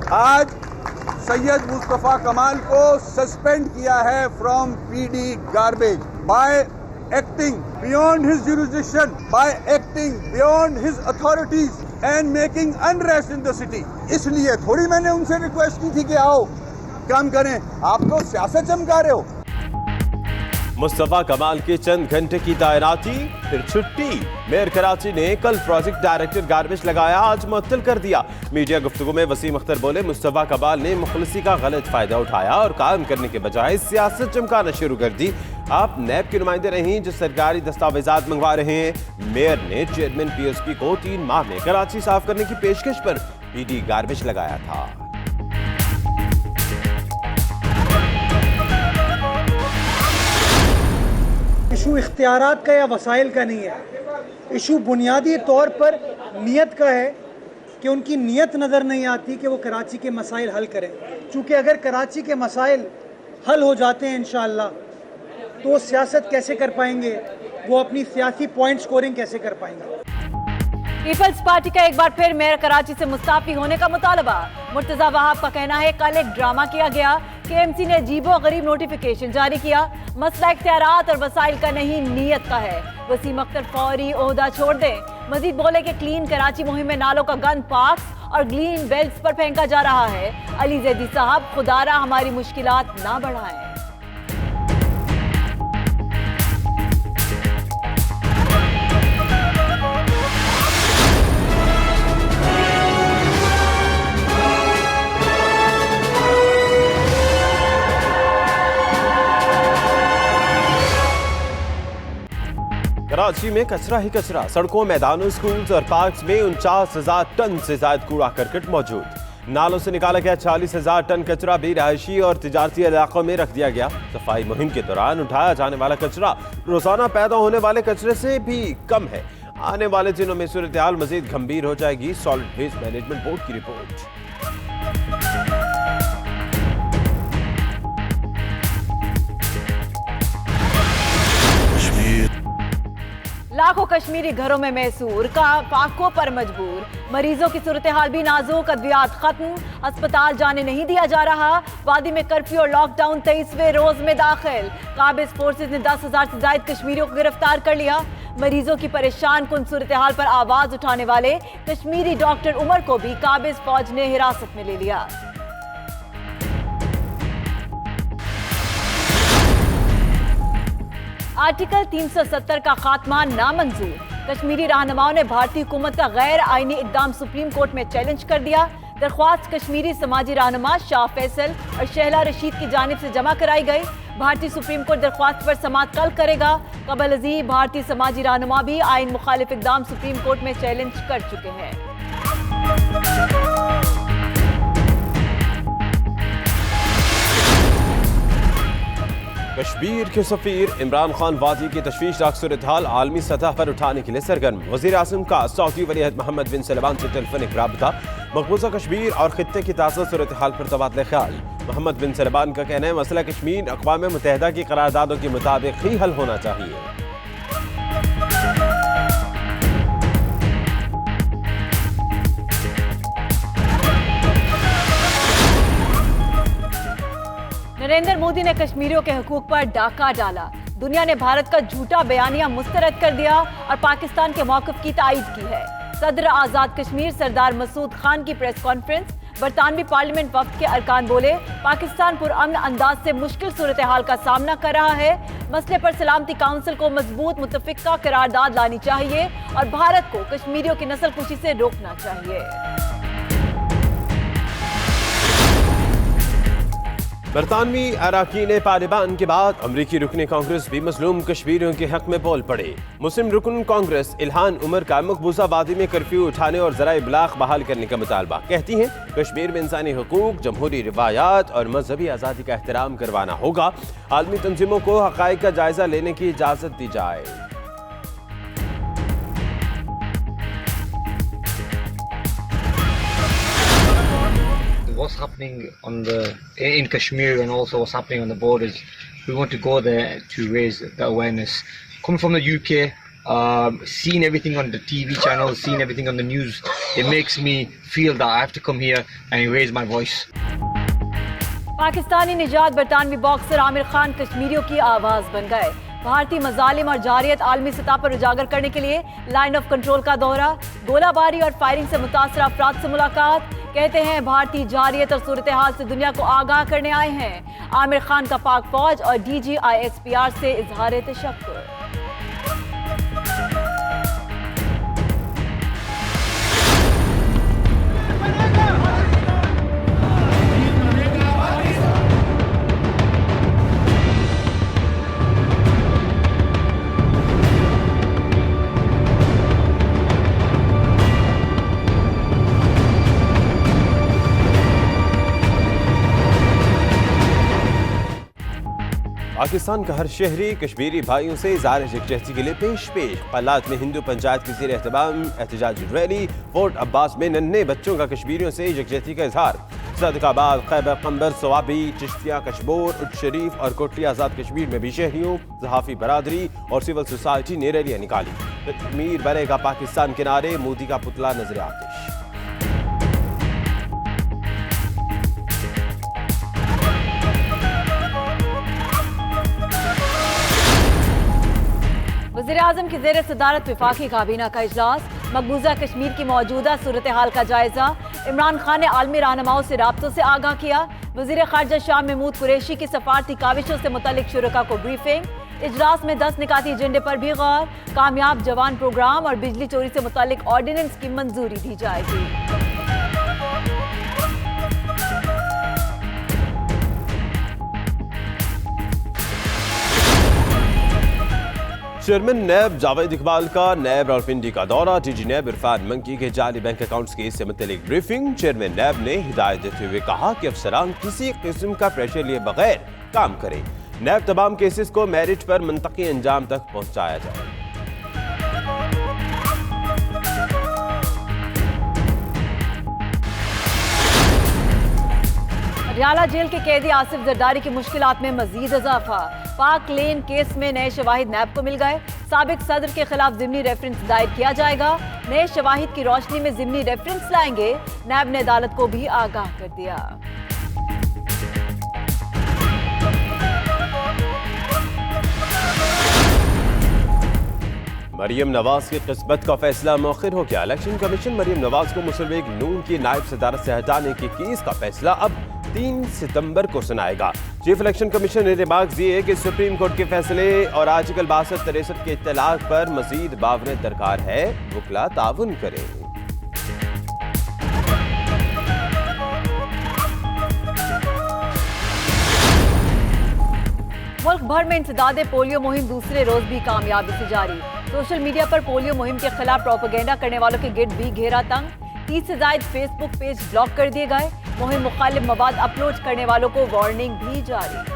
आज सैयद मुस्तफ़ा कमाल को सस्पेंड किया है from PD garbage bye acting beyond his jurisdiction, bye acting beyond his authorities and making unrest in the city. इसलिए थोड़ी मैंने उनसे रिक्वेस्ट की थी कि आओ काम करें, आप तो सियासत चमका रहे हो। मुस्तफा कमाल की चंद घंटे की तैनाती फिर छुट्टी। मेयर कराची ने कल प्रोजेक्ट डायरेक्टर गार्बेज लगाया, आज मुअत्तल कर दिया। मीडिया गुफ्तगू में वसीम अख्तर बोले, मुस्तफा कमाल ने मुखलिसी का गलत फायदा उठाया और काम करने के बजाय सियासत चमकाना शुरू कर दी। आप नैब के नुमाइंदे नहीं जो सरकारी दस्तावेजात मंगवा रहे हैं। मेयर ने चेयरमैन पीएसपी को 3 माह में कराची साफ करने की पेशकश पर पीडी गार्बेज लगाया था। इशू इख्तियारात का या वसाइल का नहीं है, इशू बुनियादी तौर पर नीयत का है कि उनकी नीयत नज़र नहीं आती कि वो कराची के मसाइल हल करें। चूँकि अगर कराची के मसाइल हल हो जाते हैं इंशाअल्लाह तो वो सियासत कैसे कर पाएंगे, वो अपनी सियासी पॉइंट स्कोरिंग कैसे कर पाएंगे। पीपल्स पार्टी का एक बार फिर मेयर कराची से मुस्ताफी होने का मुतालबा। मुर्तजा वहाब का कहना है कल एक ड्रामा किया गया, केएमसी ने अजीबो गरीब नोटिफिकेशन जारी किया, मसला इख्तियारात और वसाइल का नहीं नीयत का है। वसीम अख्तर फौरी ओहदा छोड़ दें। मजीद बोले कि क्लीन कराची मुहिम में नालों का गंद पार्क और ग्रीन बेल्ट्स पर फेंका जा रहा है। अली जैदी साहब खुदारा हमारी मुश्किलात ना बढ़ाएं। कराची में कचरा ही कचरा। सड़कों, मैदानों, स्कूल्स और पार्क्स में 49,000 टन से ज्यादा कूड़ा करकट मौजूद। नालों से निकाला गया 40,000 टन कचरा भी रिहायशी और तिजारती इलाकों में रख दिया गया। सफाई मुहिम के दौरान उठाया जाने वाला कचरा रोजाना पैदा होने वाले कचरे से भी कम है। आने वाले दिनों में सूरत हाल मजीद गंभीर हो जाएगी। सॉलिड वेस्ट मैनेजमेंट बोर्ड की रिपोर्ट। लाखों कश्मीरी घरों में मैसूर, फाकों पर मजबूर। मरीजों की सूरत हाल भी नाजुक, अद्वियात खत्म, अस्पताल जाने नहीं दिया जा रहा। वादी में कर्फ्यू और लॉकडाउन 23वें रोज में दाखिल। काबिज फोर्सेज ने 10,000 से ज्यादा कश्मीरियों को गिरफ्तार कर लिया। मरीजों की परेशान कुन सूरत हाल पर आवाज उठाने वाले कश्मीरी डॉक्टर उमर को भी काबिज फौज ने हिरासत में ले लिया। आर्टिकल 370 का खात्मा नामंजूर। कश्मीरी रहनुमाओं ने भारतीय हुकूमत का गैर आईनी इकदाम सुप्रीम कोर्ट में चैलेंज कर दिया। दरख्वास्त कश्मीरी समाजी रहनुमा शाह फैसल और शहला रशीद की जानिब से जमा कराई गई। भारतीय सुप्रीम कोर्ट दरख्वास्त पर समाअत कल करेगा। कबल अजीब भारतीय समाजी रहनुमा भी आइन मुखालिफ इकदाम सुप्रीम कोर्ट में चैलेंज कर चुके हैं। कश्मीर के सफीर इमरान खान वादी की तशवीशनाक सूरत हाल आलमी सतह पर उठाने के लिए सरगर्म। वज़ीर आज़म का सऊदी वलीअहद मोहम्मद बिन सलमान से टेलीफोनिक राबता। मकबूजा कश्मीर और खित्ते की ताज़ा सूरत हाल पर तबादला ख्याल। मोहम्मद बिन सलमान का कहना है मसला कश्मीर अक़वाम मुत्तहिदा की करारदादों के मुताबिक ही हल होना चाहिए। नरेंद्र मोदी ने कश्मीरियों के हुकूक पर डाका डाला। दुनिया ने भारत का झूठा बयानिया मुस्तरद कर दिया और पाकिस्तान के मौक़िफ़ की तायीद की है। सदर आज़ाद कश्मीर सरदार मसूद खान की प्रेस कॉन्फ्रेंस। बरतानवी पार्लियामेंट वफ्द के अरकान बोले, पाकिस्तान पुरअमन अंदाज से मुश्किल सूरत हाल का सामना कर रहा है। मसले पर सलामती काउंसिल को मजबूत मुत्तफ़िक़ा करारदाद लानी चाहिए और भारत को कश्मीरियों की नस्लकुशी से रोकना चाहिए। बरतानवी अराकीन पार्लियामान के बाद अमरीकी रुकन कांग्रेस भी मजलूम कश्मीरियों के हक में बोल पड़े। मुस्लिम रुकन कांग्रेस इल्हान उमर का मकबूजा वादी में कर्फ्यू उठाने और ज़राए इब्लाग बहाल करने का मुतालबा। कहती हैं कश्मीर में इंसानी हुकूक, जमहूरी रिवायात और मजहबी आज़ादी का एहतराम करवाना होगा। आलमी तंजीमों को हक़ाइक़ का जायजा लेने की इजाज़त दी जाए। What's happening in Kashmir and also what's happening on the borders. We want to go there to raise the awareness. Coming from the UK, seeing everything on the TV channels, seeing everything on the news, it makes me feel that I have to come here and raise my voice. Pakistani निजात बरतानवी boxer Aamir Khan कश्मीरियों की आवाज बन गए। भारतीय मजालिम और जारियत आलमी सतह पर उजागर करने के लिए लाइन ऑफ कंट्रोल का दौरा, गोलाबारी और फायरिंग से मुतासर अफराद से मुलाकात। कहते हैं भारतीय जारियत और सूरत हाल से दुनिया को आगाह करने आए हैं। आमिर खान का पाक फौज और DGISPR से इजहार तशक्कुर। पाकिस्तान का हर शहरी कश्मीरी भाइयों से इज़हार यकजहती के लिए पेश पलात में हिंदू पंचायत की ज़ेर एहतमाम एहतजाजी रैली, फोर्ट अब्बास में नन्हे बच्चों का कश्मीरियों से यकजहती का इजहार। सदकाबाद, खैबर खंबर, सवाबी, चिश्तिया, कशबोर, उट शरीफ और कोटली आज़ाद कश्मीर में भी शहरियों, सहाफ़ी बरादरी और सिविल सोसाइटी ने रैलियाँ निकाली। कश्मीर बनेगा पाकिस्तान के नारे, मोदी का पुतला नजर आतिश। वज़ीर-ए-आज़म की ज़ेर सदारत वफाकी काबीना का इजलास, मकबूजा कश्मीर की मौजूदा सूरत हाल का जायजा। इमरान खान ने आलमी रहनुमाओं से राब्तों से आगाह किया। वज़ीर ख़ारजा शाह महमूद कुरैशी की सफारती काविशों से मुतल्लिक शुरका को ब्रीफिंग। इजलास में 10 निकाती एजेंडे पर भी गौर, कामयाब जवान प्रोग्राम और बिजली चोरी से मुतल्लिक ऑर्डिनेंस की मंजूरी दी जाएगी। चेयरमैन नैब जावेद इकबाल का नैब रावलपिंडी का दौरा, DG नैब इरफान मंकी के जाली बैंक अकाउंट्स केस से मुतल्लिक ब्रीफिंग। चेयरमैन नैब ने हिदायत देते हुए कहा कि अफसरान किसी किस्म का प्रेशर लिए बगैर काम करें। नैब तमाम केसेस को मेरिट पर मुंतकी अंजाम तक पहुंचाया जाए। रियाला जेल के कैदी आसिफ जरदारी की मुश्किलात में मजीद इजाफा। पाक लेन केस में नए शवाहिद नैब को मिल गए। साबिक सदर के खिलाफ जिमनी रेफरेंस दायर किया जाएगा। नए शवाहिद की रोशनी में जिमनी रेफरेंस लाएंगे। नैब ने अदालत को भी आगाह कर दिया। मरियम नवाज की किस्मत का फैसला मौखिर हो गया। इलेक्शन कमीशन मरियम नवाज को मुस्लिम लीग नून की नायब सदारत से हटाने के केस का फैसला अब 3 सितंबर को सुनाएगा। चीफ इलेक्शन कमीशन ने रिमार्क्स दिए कि सुप्रीम कोर्ट के फैसले और आर्टिकल 62-63 के इत्तलाक पर मजीद बावरत दरकार है, वकला ताउन करें। मुल्क भर में इंसदादे पोलियो मुहिम दूसरे रोज भी कामयाबी से जारी। सोशल मीडिया पर पोलियो मुहिम के खिलाफ प्रोपेगेंडा करने वालों के गिर्द भी घेरा तंग। 30 से ज्यादा फेसबुक पेज ब्लॉक कर दिए गए। मुहिम मुखालिफ मवाद अपलोड करने वालों को वार्निंग भी जारी।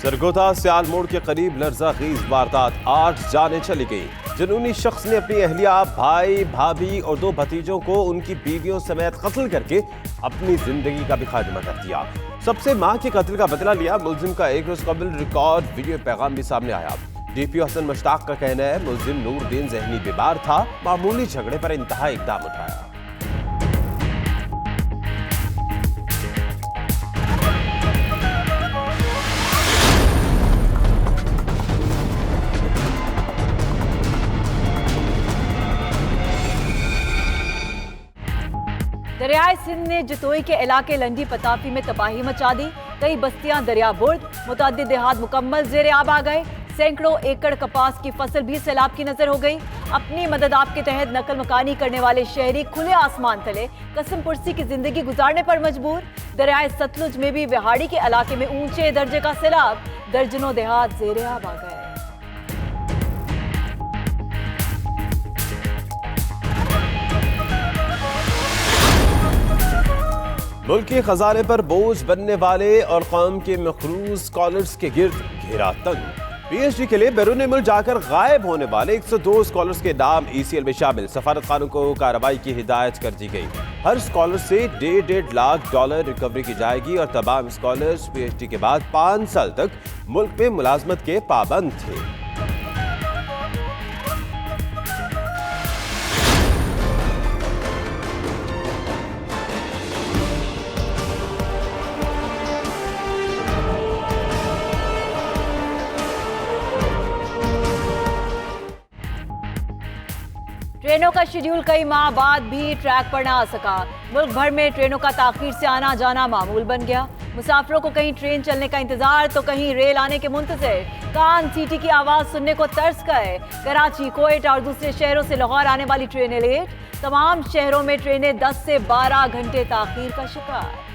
सरगोधा सियाल मोड़ के करीब लर्जा खीज वारदात, 8 जानें चली गई। जुनूनी शख्स ने अपनी अहलिया, भाई, भाभी और 2 भतीजों को उनकी बीवियों समेत कत्ल करके अपनी जिंदगी का भी खात्मा कर दिया। सबसे मां के कत्ल का बदला लिया। मुलजिम का एक रोज कबल रिकॉर्ड वीडियो पैगाम भी सामने आया। DPO हसन मुश्ताक का कहना है मुलजिम नूरुद्दीन जहनी बीमार था, मामूली झगड़े पर इंतहा इकदाम उठाया। दरियाए सिंध ने जतोई के इलाके लंडी पताफी में तबाही मचा दी। कई बस्तियां दरिया बुर्द, मुतअद्दिद देहात मुकम्मल जेर आब आ गए। सैकड़ों एकड़ कपास की फसल भी सैलाब की नजर हो गई। अपनी मदद आप के तहत नकल मकानी करने वाले शहरी खुले आसमान तले कसम पुरसी की जिंदगी गुजारने पर मजबूर। दरियाए सतलुज में भी विहाड़ी के इलाके में ऊंचे दर्जे का सैलाब, दर्जनों देहात जेर आब आ गए। मुल्क के खजाने पर बोझ बनने वाले और कौम के मखरूज स्कॉलर्स के गिर्द घेरा तंग। पीएचडी के लिए बैरून मुल्क जाकर गायब होने वाले 102 स्कॉलर्स के नाम ECL में शामिल। सफारत खानों को कार्रवाई की हिदायत कर दी गई। हर स्कॉलर से $1.5 लाख रिकवरी की जाएगी और तमाम स्कॉलर्स पीएचडी के बाद 5 साल तक मुल्क में मुलाजमत के पाबंद थे। ट्रेनों का शेड्यूल कई माह बाद भी ट्रैक पर ना आ सका। मुल्क भर में ट्रेनों का ताखीर से आना जाना मामूल बन गया। मुसाफिरों को कहीं ट्रेन चलने का इंतजार तो कहीं रेल आने के मुंतज़िर। कान सीटी की आवाज सुनने को तरस गए। कराची, कोयटा और दूसरे शहरों से लाहौर आने वाली ट्रेनें लेट। तमाम शहरों में ट्रेनें 10 से 12 घंटे ताखीर का शिकार।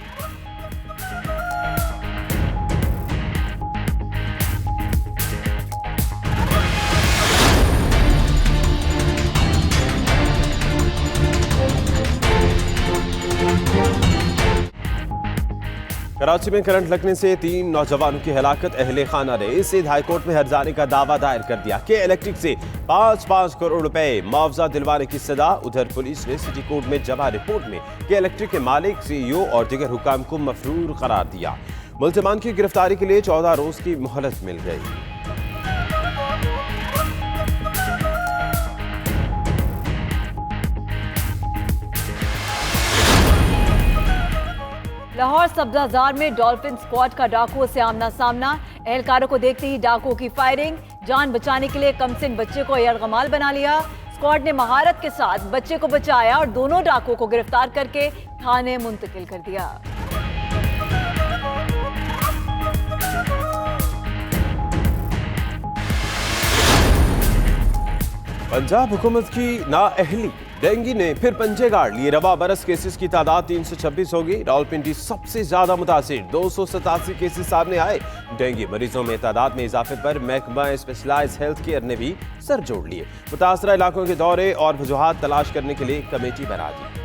कराची में करंट लगने से 3 नौजवानों की हलाकत। अहले खाना ने सिंध हाईकोर्ट में हर्जाने का दावा दायर कर दिया कि इलेक्ट्रिक से 5-5 करोड़ रुपए मुआवजा दिलवाने की सदा। उधर पुलिस ने सिटी कोर्ट में जमा रिपोर्ट में कि इलेक्ट्रिक के मालिक, CEO और दीगर हुकाम को मफरूर करार दिया। मुल्ज़िमान की गिरफ्तारी के लिए 14 रोज की मोहलत मिल गई। लाहौर सब्जाजार में डॉल्फिन स्क्वाड का डाकुओं से आमना सामना। एहलकारों को देखते ही डाकुओं की फायरिंग। जान बचाने के लिए कमसिन बच्चे को यरगमाल बना लिया। स्क्वाड ने महारत के साथ बच्चे को बचाया और दोनों डाकुओं को गिरफ्तार करके थाने मुंतकिल कर दिया। पंजाब हुकूमत की नाअहली, डेंगू ने फिर पंजे गाड़ लिए। रवा बरस केसेस की तादाद 326 होगी। रावलपिंडी सबसे ज्यादा मुतासिर, 287 केसेस सामने आए। डेंगू मरीजों में तादाद में इजाफे पर महकमा स्पेशलाइज हेल्थ केयर ने भी सर जोड़ लिए। मुतासरा इलाकों के दौरे और वजूहात तलाश करने के लिए कमेटी बना दी।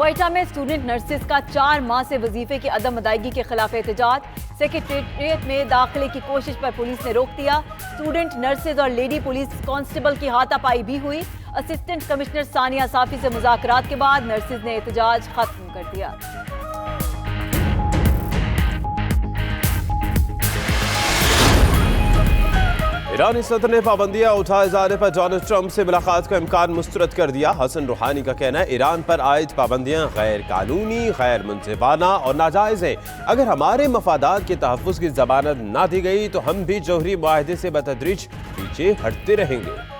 कोयटा में स्टूडेंट नर्सेज का 4 माह से वजीफे की अदम अदायगी के खिलाफ एहतजाज। सेक्रेटेरिएट में दाखिले की कोशिश पर पुलिस ने रोक दिया। स्टूडेंट नर्सेज और लेडी पुलिस कांस्टेबल की हाथापाई भी हुई। असिस्टेंट कमिश्नर सानिया साफी से मुज़ाकरात के बाद नर्सेज ने एहतजाज खत्म कर दिया। ईरानी सदर ने पाबंदियां उठाए जाने पर डोनाल्ड ट्रंप से मुलाकात का इम्कान मुस्तरद कर दिया। हसन रूहानी का कहना है ईरान पर आयद पाबंदियां गैर कानूनी, गैर मुंसिफाना और नाजायज है। अगर हमारे मफादात के तहफ़्फ़ुज़ की जमानत ना दी गई तो हम भी जौहरी मुआहदे से बतदरीज पीछे हटते रहेंगे।